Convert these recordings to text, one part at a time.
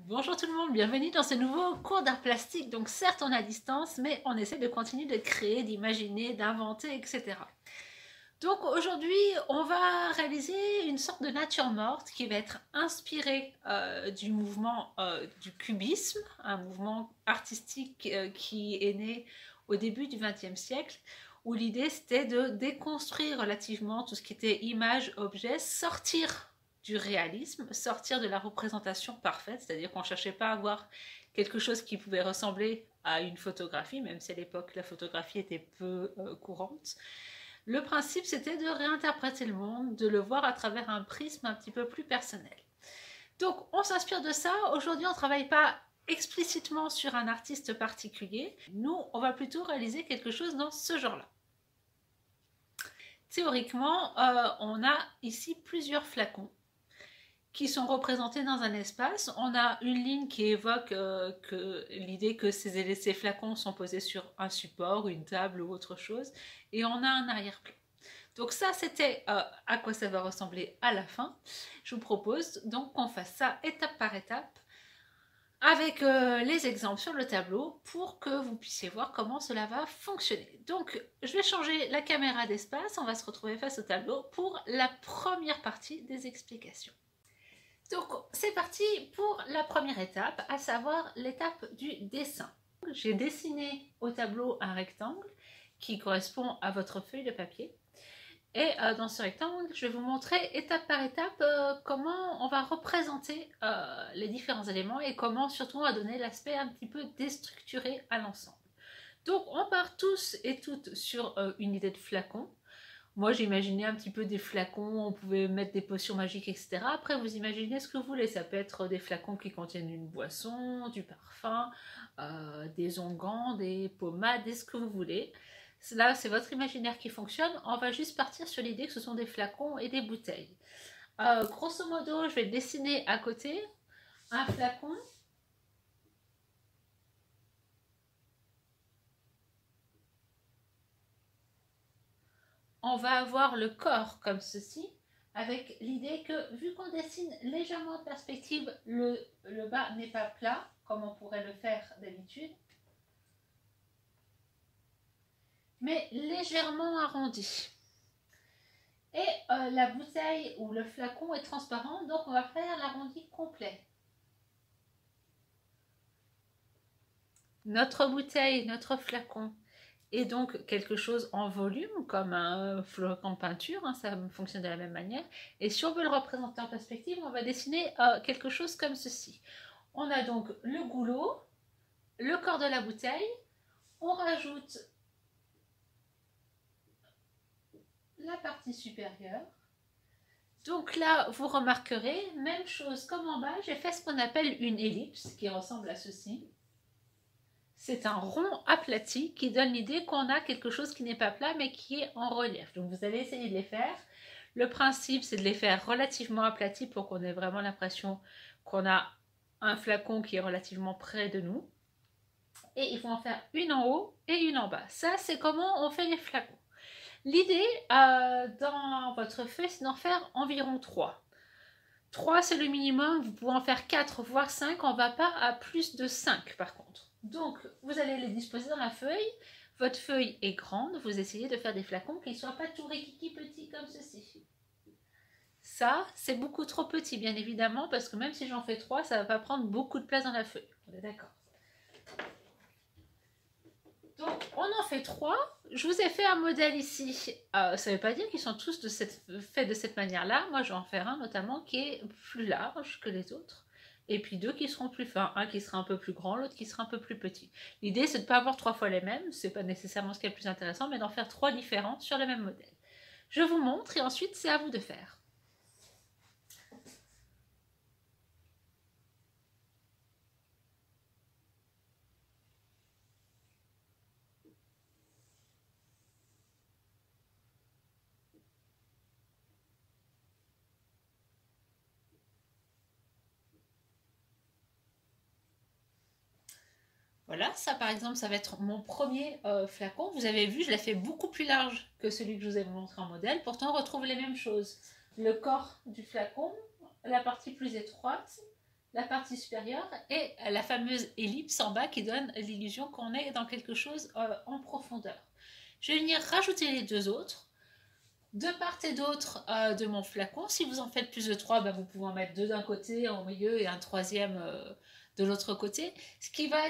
Bonjour tout le monde, bienvenue dans ce nouveau cours d'art plastique. Donc certes on est à distance, mais on essaie de continuer de créer, d'imaginer, d'inventer, etc. Donc aujourd'hui on va réaliser une sorte de nature morte qui va être inspirée du mouvement du cubisme, un mouvement artistique qui est né au début du XXe siècle, où l'idée c'était de déconstruire relativement tout ce qui était image, objet, sortir du réalisme, sortir de la représentation parfaite, c'est-à-dire qu'on ne cherchait pas à avoir quelque chose qui pouvait ressembler à une photographie, même si à l'époque la photographie était peu courante. Le principe, c'était de réinterpréter le monde, de le voir à travers un prisme un petit peu plus personnel. Donc, on s'inspire de ça. Aujourd'hui, on ne travaille pas explicitement sur un artiste particulier. Nous, on va plutôt réaliser quelque chose dans ce genre-là. Théoriquement, on a ici plusieurs flacons qui sont représentés dans un espace. On a une ligne qui évoque l'idée que ces flacons sont posés sur un support, une table ou autre chose, et on a un arrière-plan. Donc ça, c'était à quoi ça va ressembler à la fin. Je vous propose donc qu'on fasse ça étape par étape avec les exemples sur le tableau pour que vous puissiez voir comment cela va fonctionner. Donc, je vais changer la caméra d'espace. On va se retrouver face au tableau pour la première partie des explications. Donc, c'est parti pour la première étape, à savoir l'étape du dessin. J'ai dessiné au tableau un rectangle qui correspond à votre feuille de papier. Et dans ce rectangle, je vais vous montrer étape par étape comment on va représenter les différents éléments et comment surtout on va donner l'aspect un petit peu déstructuré à l'ensemble. Donc on part tous et toutes sur une idée de flacon. Moi j'imaginais un petit peu des flacons, on pouvait mettre des potions magiques, etc. Après vous imaginez ce que vous voulez, ça peut être des flacons qui contiennent une boisson, du parfum, des onguents, des pommades, et ce que vous voulez. Là, c'est votre imaginaire qui fonctionne. On va juste partir sur l'idée que ce sont des flacons et des bouteilles. Grosso modo, je vais dessiner à côté un flacon. On va avoir le corps comme ceci, avec l'idée que, vu qu'on dessine légèrement en perspective, le bas n'est pas plat, comme on pourrait le faire d'habitude, mais légèrement arrondi. Et la bouteille ou le flacon est transparent, donc on va faire l'arrondi complet. Notre bouteille, notre flacon est donc quelque chose en volume, comme un flacon de peinture, hein, ça fonctionne de la même manière. Et si on veut le représenter en perspective, on va dessiner quelque chose comme ceci. On a donc le goulot, le corps de la bouteille, on rajoute la partie supérieure. Donc là, vous remarquerez, même chose comme en bas, j'ai fait ce qu'on appelle une ellipse qui ressemble à ceci. C'est un rond aplati qui donne l'idée qu'on a quelque chose qui n'est pas plat mais qui est en relief. Donc vous allez essayer de les faire. Le principe, c'est de les faire relativement aplatis pour qu'on ait vraiment l'impression qu'on a un flacon qui est relativement près de nous. Et il faut en faire une en haut et une en bas. Ça, c'est comment on fait les flacons. L'idée dans votre feuille, c'est d'en faire environ 3. 3, c'est le minimum. Vous pouvez en faire 4, voire 5. On ne va pas à plus de 5 par contre. Donc, vous allez les disposer dans la feuille. Votre feuille est grande. Vous essayez de faire des flacons qui ne soient pas tout rikiki petits comme ceci. Ça, c'est beaucoup trop petit, bien évidemment, parce que même si j'en fais 3, ça ne va pas prendre beaucoup de place dans la feuille. On est d'accord. Donc, on en fait 3. Je vous ai fait un modèle ici. Ça ne veut pas dire qu'ils sont tous faits de cette manière-là. Moi, je vais en faire un notamment qui est plus large que les autres. Et puis 2 qui seront plus fins. Un qui sera un peu plus grand, l'autre qui sera un peu plus petit. L'idée, c'est de ne pas avoir 3 fois les mêmes. Ce n'est pas nécessairement ce qui est le plus intéressant, mais d'en faire 3 différents sur le même modèle. Je vous montre et ensuite, c'est à vous de faire. Voilà, ça par exemple, ça va être mon premier flacon. Vous avez vu, je l'ai fait beaucoup plus large que celui que je vous ai montré en modèle. Pourtant, on retrouve les mêmes choses. Le corps du flacon, la partie plus étroite, la partie supérieure et la fameuse ellipse en bas qui donne l'illusion qu'on est dans quelque chose en profondeur. Je vais venir rajouter les deux autres de part et d'autre de mon flacon. Si vous en faites plus de 3, vous pouvez en mettre 2 d'un côté, au milieu et un troisième de l'autre côté. Ce qui va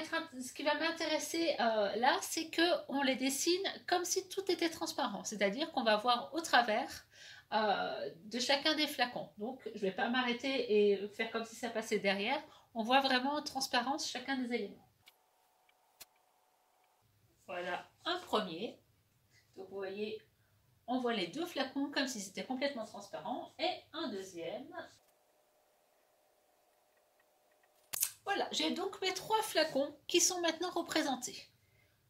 m'intéresser là, c'est qu'on les dessine comme si tout était transparent, c'est-à-dire qu'on va voir au travers de chacun des flacons. Donc je ne vais pas m'arrêter et faire comme si ça passait derrière. On voit vraiment en transparence chacun des éléments. Voilà un premier. Donc vous voyez, on voit les deux flacons comme si c'était complètement transparent. Et un deuxième. Voilà, j'ai donc mes 3 flacons qui sont maintenant représentés.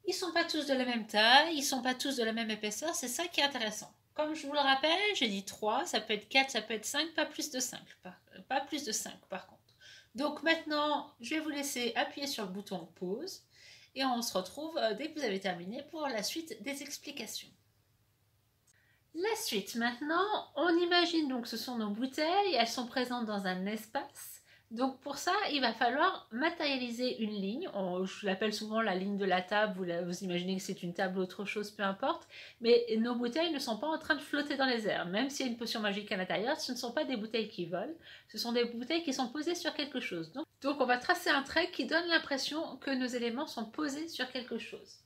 Ils ne sont pas tous de la même taille, ils ne sont pas tous de la même épaisseur, c'est ça qui est intéressant. Comme je vous le rappelle, j'ai dit 3, ça peut être 4, ça peut être 5, pas plus de 5. Pas plus de 5 par contre. Donc maintenant, je vais vous laisser appuyer sur le bouton pause et on se retrouve dès que vous avez terminé pour la suite des explications. La suite maintenant, on imagine donc ce sont nos bouteilles, elles sont présentes dans un espace. Donc pour ça, il va falloir matérialiser une ligne. Je l'appelle souvent la ligne de la table, vous imaginez que c'est une table ou autre chose, peu importe. Mais nos bouteilles ne sont pas en train de flotter dans les airs. Même s'il y a une potion magique à l'intérieur, ce ne sont pas des bouteilles qui volent. Ce sont des bouteilles qui sont posées sur quelque chose. Donc on va tracer un trait qui donne l'impression que nos éléments sont posés sur quelque chose.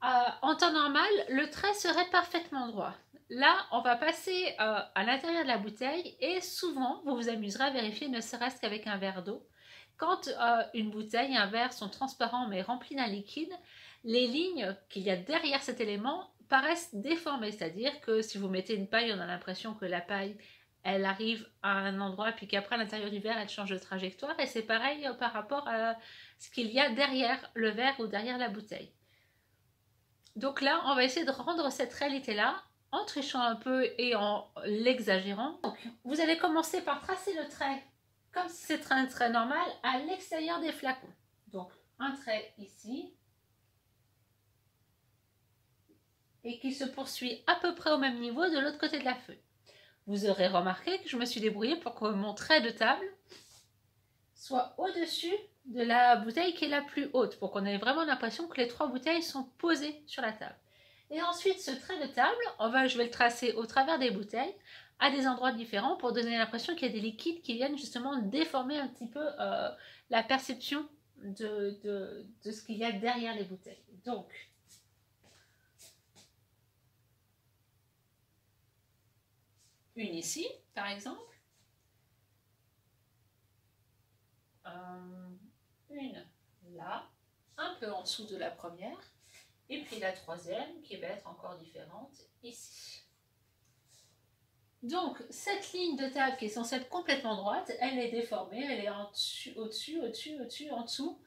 En temps normal, le trait serait parfaitement droit. Là, on va passer à l'intérieur de la bouteille et souvent, vous vous amuserez à vérifier, ne serait-ce qu'avec un verre d'eau. Quand une bouteille et un verre sont transparents mais remplis d'un liquide, les lignes qu'il y a derrière cet élément paraissent déformées. C'est-à-dire que si vous mettez une paille, on a l'impression que la paille, elle arrive à un endroit puis qu'après à l'intérieur du verre, elle change de trajectoire. Et c'est pareil par rapport à ce qu'il y a derrière le verre ou derrière la bouteille. Donc là, on va essayer de rendre cette réalité-là en trichant un peu et en l'exagérant. Donc, vous allez commencer par tracer le trait, comme si c'était un trait normal, à l'extérieur des flacons. Donc, un trait ici, et qui se poursuit à peu près au même niveau de l'autre côté de la feuille. Vous aurez remarqué que je me suis débrouillée pour que mon trait de table soit au-dessus de la bouteille qui est la plus haute, pour qu'on ait vraiment l'impression que les 3 bouteilles sont posées sur la table. Et ensuite, ce trait de table, je vais le tracer au travers des bouteilles, à des endroits différents, pour donner l'impression qu'il y a des liquides qui viennent justement déformer un petit peu la perception de ce qu'il y a derrière les bouteilles. Donc, une ici, par exemple. Une là, un peu en dessous de la première, et puis la troisième qui va être encore différente ici. Donc cette ligne de table qui est censée être complètement droite, elle est déformée, elle est au-dessus, au-dessus, en dessous.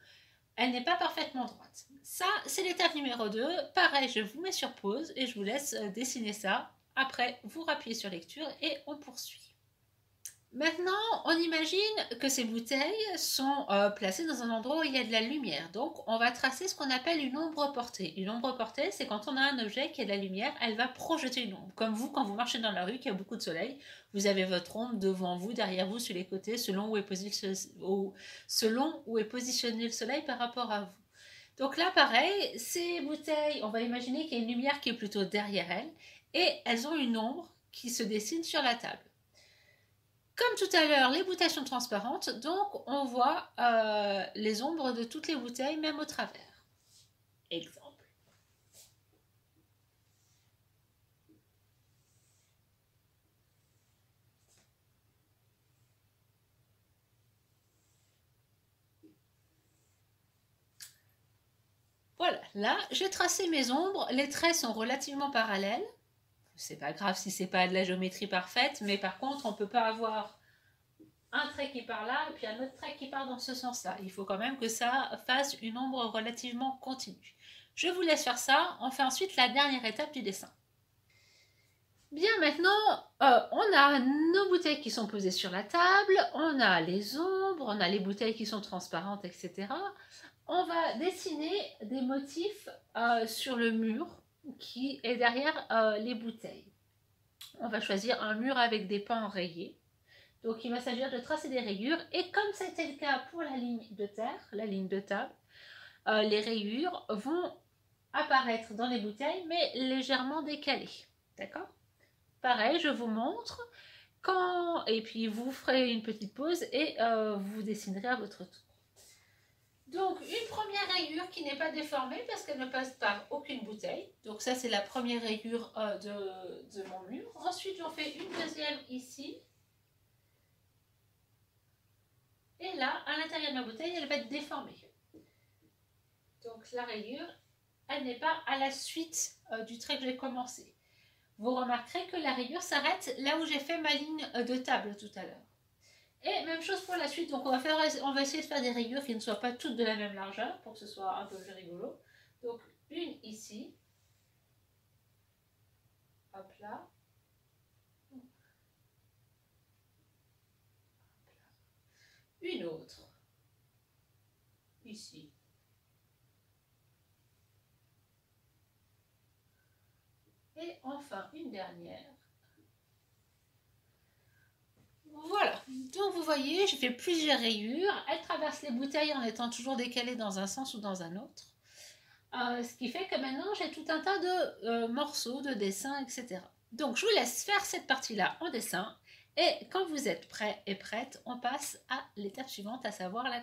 Elle n'est pas parfaitement droite. Ça, c'est l'étape numéro 2. Pareil, je vous mets sur pause et je vous laisse dessiner ça. Après, vous rappuyez sur lecture et on poursuit. Maintenant, on imagine que ces bouteilles sont placées dans un endroit où il y a de la lumière. Donc, on va tracer ce qu'on appelle une ombre portée. Une ombre portée, c'est quand on a un objet qui a de la lumière, elle va projeter une ombre. Comme vous, quand vous marchez dans la rue, qu'il y a beaucoup de soleil, vous avez votre ombre devant vous, derrière vous, sur les côtés, selon où est positionné le soleil par rapport à vous. Donc là, pareil, ces bouteilles, on va imaginer qu'il y a une lumière qui est plutôt derrière elles, et elles ont une ombre qui se dessine sur la table. Comme tout à l'heure, les bouteilles sont transparentes, donc on voit les ombres de toutes les bouteilles, même au travers. Exemple. Voilà, là, j'ai tracé mes ombres. Les traits sont relativement parallèles. C'est pas grave si c'est pas de la géométrie parfaite, mais par contre, on peut pas avoir un trait qui part là et puis un autre trait qui part dans ce sens-là. Il faut quand même que ça fasse une ombre relativement continue. Je vous laisse faire ça. On fait ensuite la dernière étape du dessin. Bien, maintenant, on a nos bouteilles qui sont posées sur la table, on a les ombres, on a les bouteilles qui sont transparentes, etc. On va dessiner des motifs sur le mur qui est derrière les bouteilles. On va choisir un mur avec des pans rayés. Donc il va s'agir de tracer des rayures et comme c'était le cas pour la ligne de terre, la ligne de table, les rayures vont apparaître dans les bouteilles mais légèrement décalées. D'accord? Pareil, je vous montre et puis vous ferez une petite pause et vous dessinerez à votre tour. Donc une première rayure qui n'est pas déformée parce qu'elle ne passe par aucune bouteille. Donc ça c'est la première rayure de mon mur. Ensuite j'en fais une deuxième ici. Et là, à l'intérieur de ma bouteille, elle va être déformée. Donc la rayure, elle n'est pas à la suite du trait que j'ai commencé. Vous remarquerez que la rayure s'arrête là où j'ai fait ma ligne de table tout à l'heure. Et même chose pour la suite, donc on va essayer de faire des rayures qui ne soient pas toutes de la même largeur pour que ce soit un peu plus rigolo. Donc une ici, hop là, une autre ici, et enfin une dernière. Voilà, donc vous voyez, j'ai fait plusieurs rayures, elles traversent les bouteilles en étant toujours décalées dans un sens ou dans un autre. Ce qui fait que maintenant j'ai tout un tas de morceaux, de dessins, etc. Donc je vous laisse faire cette partie-là en dessin et quand vous êtes prêts et prêtes, on passe à l'étape suivante, à savoir la